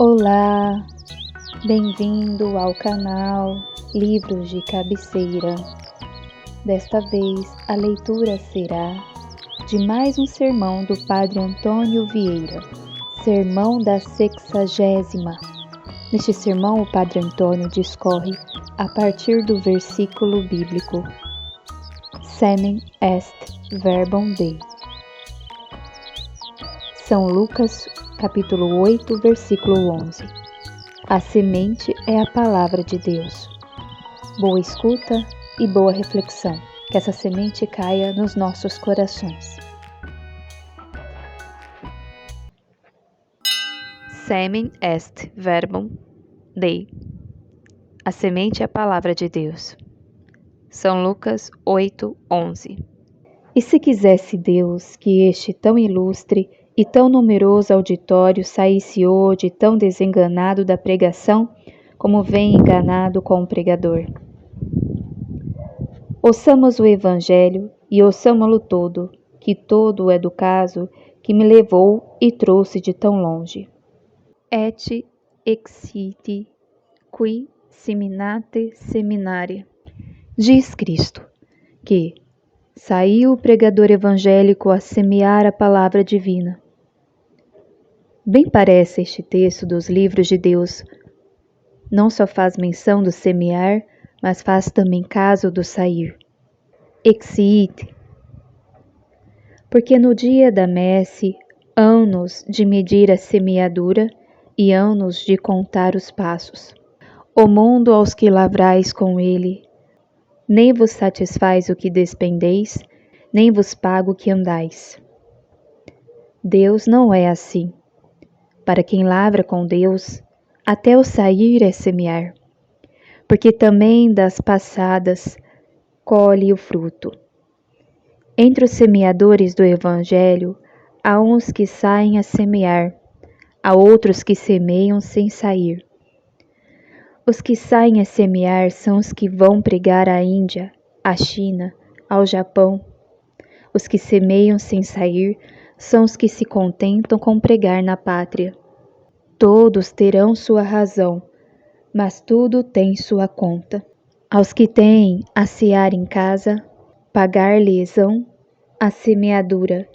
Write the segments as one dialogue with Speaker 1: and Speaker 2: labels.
Speaker 1: Olá, bem-vindo ao canal Livros de Cabeceira. Desta vez a leitura será de mais um sermão do Padre Antônio Vieira, Sermão da 60ª. Neste sermão o Padre Antônio discorre a partir do versículo bíblico Semen est verbum Dei. São Lucas, capítulo 8, versículo 11. A semente é a palavra de Deus. Boa escuta e boa reflexão. Que essa semente caia nos nossos corações. Semen est verbum Dei. A semente é a palavra de Deus. São Lucas 8, 11. E se quisesse Deus que este tão ilustre e tão numeroso auditório saísse hoje tão desenganado da pregação, como vem enganado com o pregador. Ouçamos o Evangelho e ouçamo-lo todo, que todo é do caso que me levou e trouxe de tão longe. Et exiti qui seminate seminare. Diz Cristo que saiu o pregador evangélico a semear a palavra divina. Bem parece este texto dos livros de Deus. Não só faz menção do semear, mas faz também caso do sair. Exit. Porque no dia da messe, hão-nos de medir a semeadura e hão-nos de contar os passos. O mundo aos que lavrais com ele, nem vos satisfaz o que despendeis, nem vos paga o que andais. Deus não é assim. Para quem lavra com Deus, até o sair é semear, porque também das passadas colhe o fruto. Entre os semeadores do Evangelho, há uns que saem a semear, há outros que semeiam sem sair. Os que saem a semear são os que vão pregar à Índia, à China, ao Japão. Os que semeiam sem sair são os que se contentam com pregar na pátria. Todos terão sua razão, mas tudo tem sua conta. Aos que têm a sear em casa, pagar-lhes-ão a semeadura.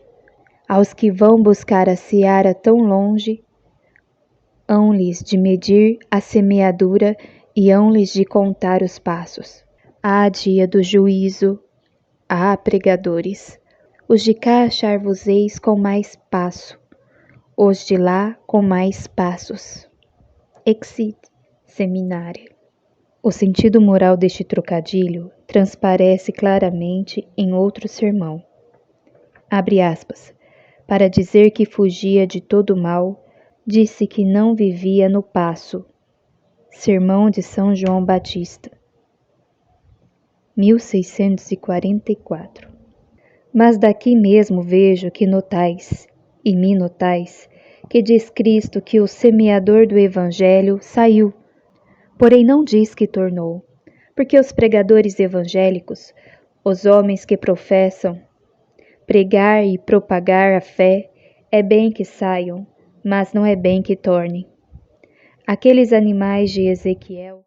Speaker 1: Aos que vão buscar a seara tão longe, hão-lhes de medir a semeadura e hão-lhes de contar os passos. Há dia do juízo, há pregadores. Os de cá achar-vos-eis com mais passo, os de lá com mais passos. Exit seminare. O sentido moral deste trocadilho transparece claramente em outro sermão. Abre aspas. Para dizer que fugia de todo mal, disse que não vivia no passo. Sermão de São João Batista, 1644. Mas daqui mesmo vejo que notais, e me notais, que diz Cristo que o semeador do Evangelho saiu, porém não diz que tornou, porque os pregadores evangélicos, os homens que professam pregar e propagar a fé, é bem que saiam, mas não é bem que tornem. Aqueles animais de Ezequiel,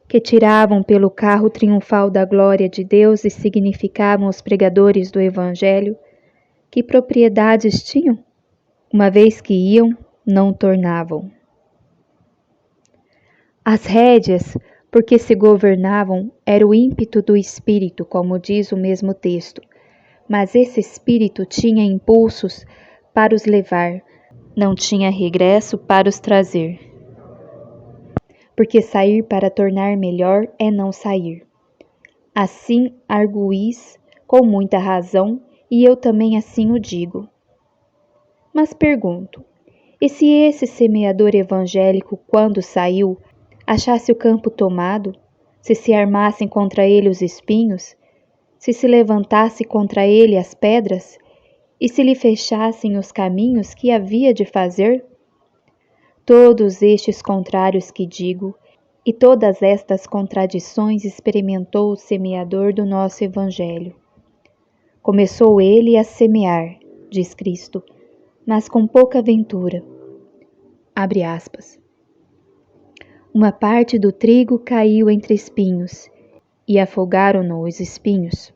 Speaker 1: que tiravam pelo carro triunfal da glória de Deus e significavam os pregadores do Evangelho, que propriedades tinham? Uma vez que iam, não tornavam. As rédeas, porque se governavam, era o ímpeto do Espírito, como diz o mesmo texto, mas esse Espírito tinha impulsos para os levar, não tinha regresso para os trazer. Porque sair para tornar melhor é não sair. Assim arguís com muita razão, e eu também assim o digo. Mas pergunto, e se esse semeador evangélico, quando saiu, achasse o campo tomado, se armassem contra ele os espinhos, se levantasse contra ele as pedras, e se lhe fechassem os caminhos, que havia de fazer? Todos estes contrários que digo, e todas estas contradições experimentou o semeador do nosso Evangelho. Começou ele a semear, diz Cristo, mas com pouca ventura. Abre aspas. Uma parte do trigo caiu entre espinhos, e afogaram-no os espinhos.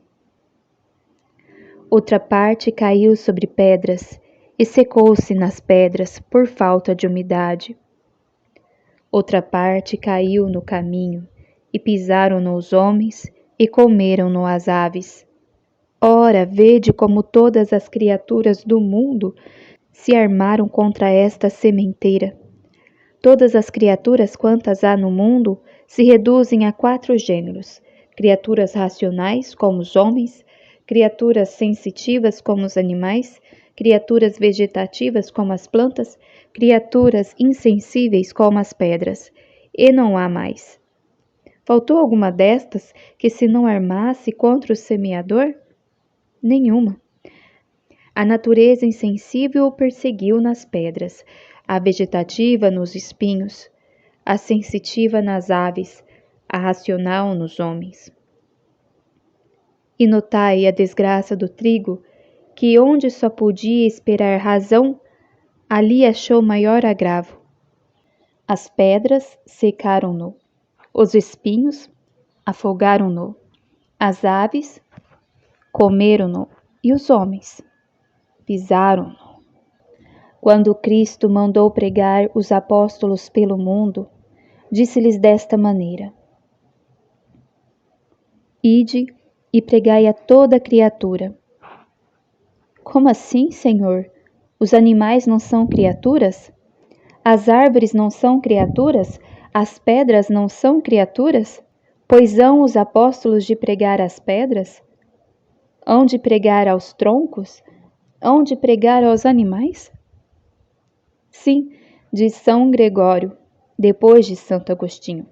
Speaker 1: Outra parte caiu sobre pedras, e secou-se nas pedras por falta de umidade. Outra parte caiu no caminho, e pisaram-no os homens, e comeram-no as aves. Ora, vede como todas as criaturas do mundo se armaram contra esta sementeira. Todas as criaturas quantas há no mundo se reduzem a 4 gêneros: criaturas racionais, como os homens, criaturas sensitivas, como os animais, criaturas vegetativas, como as plantas, criaturas insensíveis, como as pedras, e não há mais. Faltou alguma destas que se não armasse contra o semeador? Nenhuma. A natureza insensível o perseguiu nas pedras, a vegetativa nos espinhos, a sensitiva nas aves, a racional nos homens. E notai a desgraça do trigo, que onde só podia esperar razão, ali achou maior agravo. As pedras secaram-no, os espinhos afogaram-no, as aves comeram-no e os homens pisaram-no. Quando Cristo mandou pregar os apóstolos pelo mundo, disse-lhes desta maneira: Ide e pregai a toda criatura. Como assim, Senhor? Os animais não são criaturas? As árvores não são criaturas? As pedras não são criaturas? Pois hão os apóstolos de pregar às pedras? Hão de pregar aos troncos? Hão de pregar aos animais? Sim, diz São Gregório, depois de Santo Agostinho.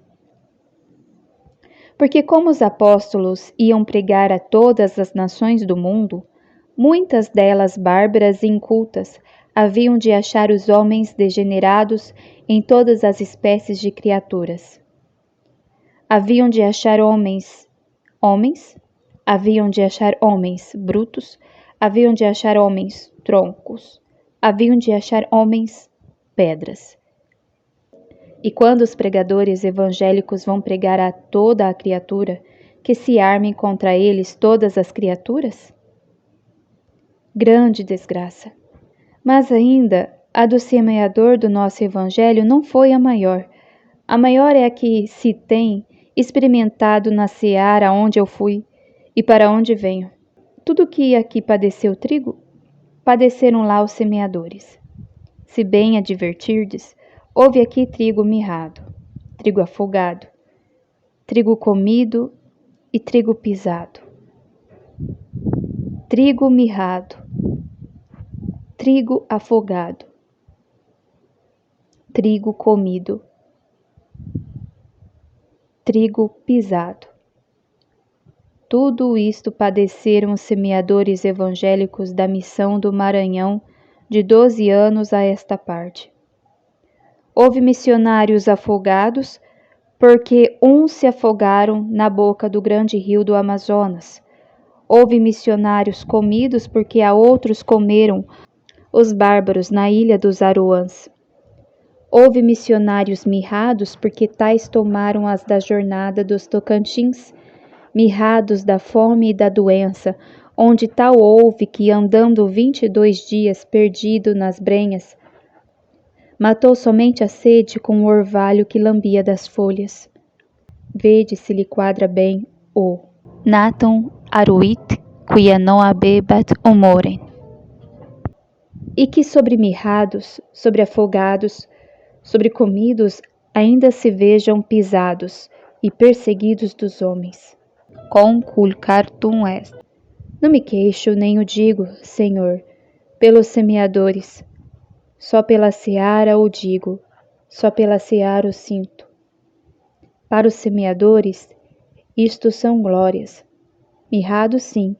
Speaker 1: Porque como os apóstolos iam pregar a todas as nações do mundo, muitas delas bárbaras e incultas haviam de achar os homens degenerados em todas as espécies de criaturas. Haviam de achar homens, haviam de achar homens brutos, haviam de achar homens troncos, haviam de achar homens pedras. E quando os pregadores evangélicos vão pregar a toda a criatura, que se armem contra eles todas as criaturas? Grande desgraça! Mas ainda, a do semeador do nosso evangelho não foi a maior. A maior é a que se tem experimentado na seara onde eu fui e para onde venho. Tudo que aqui padeceu o trigo, padeceram lá os semeadores. Se bem advertirdes, houve aqui trigo mirrado, trigo afogado, trigo comido e trigo pisado. Trigo mirrado, trigo afogado, trigo comido, trigo pisado. Tudo isto padeceram os semeadores evangélicos da missão do Maranhão de 12 anos a esta parte. Houve missionários afogados, porque uns se afogaram na boca do grande rio do Amazonas. Houve missionários comidos, porque a outros comeram os bárbaros na ilha dos Aruãs. Houve missionários mirrados, porque tais tomaram as da jornada dos Tocantins, mirrados da fome e da doença, onde tal houve que, andando 22 dias perdido nas brenhas, matou somente a sede com o orvalho que lambia das folhas. Vede se lhe quadra bem o Natum aruit quia non habebat humorem. E que sobre mirrados, sobre afogados, sobre comidos, ainda se vejam pisados e perseguidos dos homens. Conculcartum est. Não me queixo nem o digo, Senhor, pelos semeadores. Só pela seara o digo, só pela seara o sinto. Para os semeadores, isto são glórias. Mirrados sim,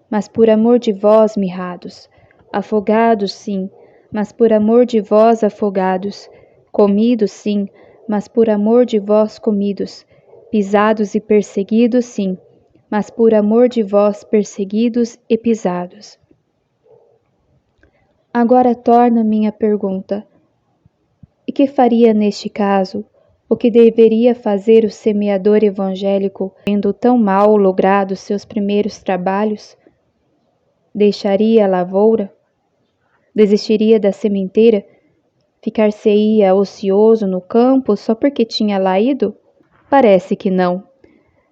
Speaker 1: mas por amor de vós mirrados. Afogados sim, mas por amor de vós afogados. Comidos sim, mas por amor de vós comidos. Pisados e perseguidos sim, mas por amor de vós perseguidos e pisados. Agora torna minha pergunta: e que faria neste caso O que deveria fazer o semeador evangélico, tendo tão mal logrado seus primeiros trabalhos? Deixaria a lavoura? Desistiria da sementeira? Ficar-se-ia ocioso no campo só porque tinha lá ido? Parece que não.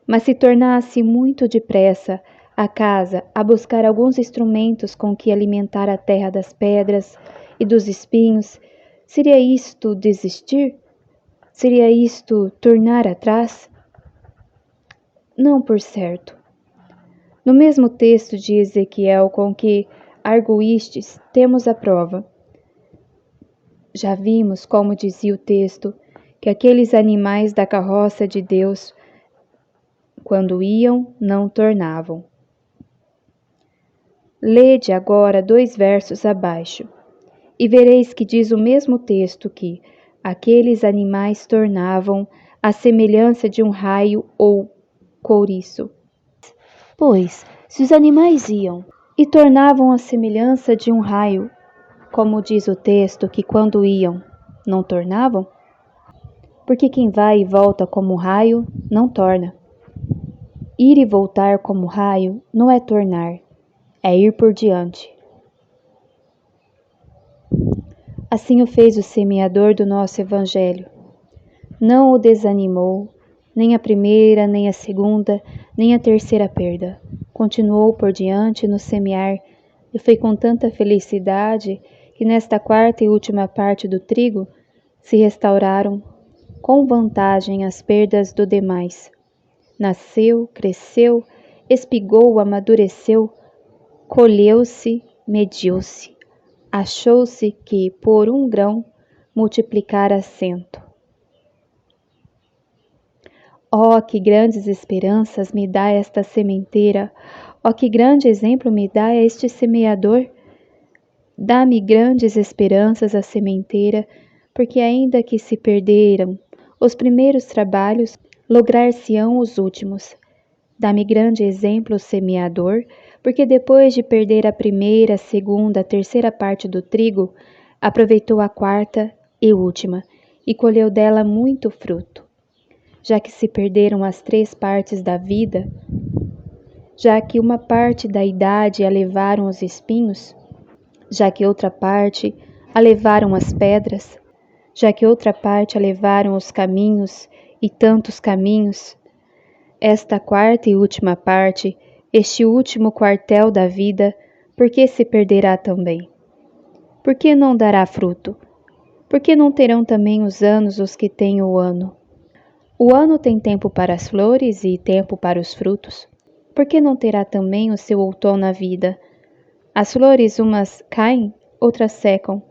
Speaker 1: Mas se tornasse muito depressa a casa a buscar alguns instrumentos com que alimentar a terra das pedras e dos espinhos, seria isto desistir? Seria isto tornar atrás? Não, por certo. No mesmo texto de Ezequiel com que arguístes, temos a prova. Já vimos, como dizia o texto, que aqueles animais da carroça de Deus, quando iam, não tornavam. Lede agora 2 versos abaixo, e vereis que diz o mesmo texto que aqueles animais tornavam à semelhança de um raio ou couriço. Pois, se os animais iam e tornavam à semelhança de um raio, como diz o texto que quando iam, não tornavam? Porque quem vai e volta como raio, não torna. Ir e voltar como raio não é tornar, é ir por diante. Assim o fez o semeador do nosso Evangelho. Não o desanimou, nem a primeira, nem a segunda, nem a terceira perda. Continuou por diante no semear, e foi com tanta felicidade que nesta 4ª e última parte do trigo se restauraram com vantagem as perdas do demais. Nasceu, cresceu, espigou, amadureceu, colheu-se, mediu-se. Achou-se que, por 1 grão, multiplicara 100. Oh, que grandes esperanças me dá esta sementeira! Oh, que grande exemplo me dá este semeador! Dá-me grandes esperanças a sementeira, porque ainda que se perderam os primeiros trabalhos, lograr-se-ão os últimos. Dá-me grande exemplo o semeador, porque depois de perder a primeira, a segunda, a terceira parte do trigo, aproveitou a 4ª e última, e colheu dela muito fruto. Já que se perderam as 3 partes da vida, já que uma parte da idade a levaram os espinhos, já que outra parte a levaram as pedras, já que outra parte a levaram os caminhos e tantos caminhos, esta 4ª e última parte, este último quartel da vida, por que se perderá também? Por que não dará fruto? Por que não terão também os anos os que têm o ano? O ano tem tempo para as flores e tempo para os frutos. Por que não terá também o seu outono na vida? As flores umas caem, outras secam,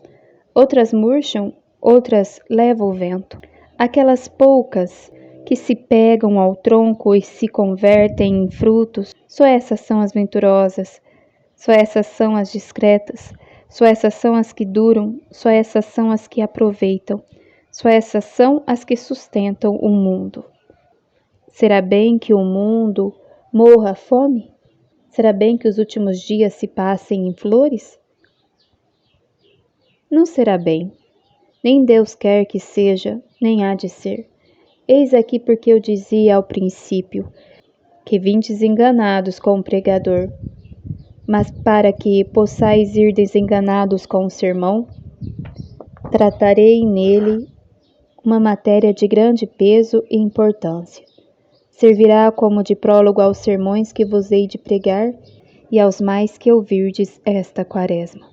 Speaker 1: outras murcham, outras leva o vento. Aquelas poucas que se pegam ao tronco e se convertem em frutos, só essas são as venturosas, só essas são as discretas, só essas são as que duram, só essas são as que aproveitam, só essas são as que sustentam o mundo. Será bem que o mundo morra à fome? Será bem que os últimos dias se passem em flores? Não será bem. Nem Deus quer que seja, nem há de ser. Eis aqui porque eu dizia ao princípio, que vindes enganados com o pregador. Mas para que possais ir desenganados com o sermão, tratarei nele uma matéria de grande peso e importância. Servirá como de prólogo aos sermões que vos hei de pregar e aos mais que ouvirdes esta quaresma.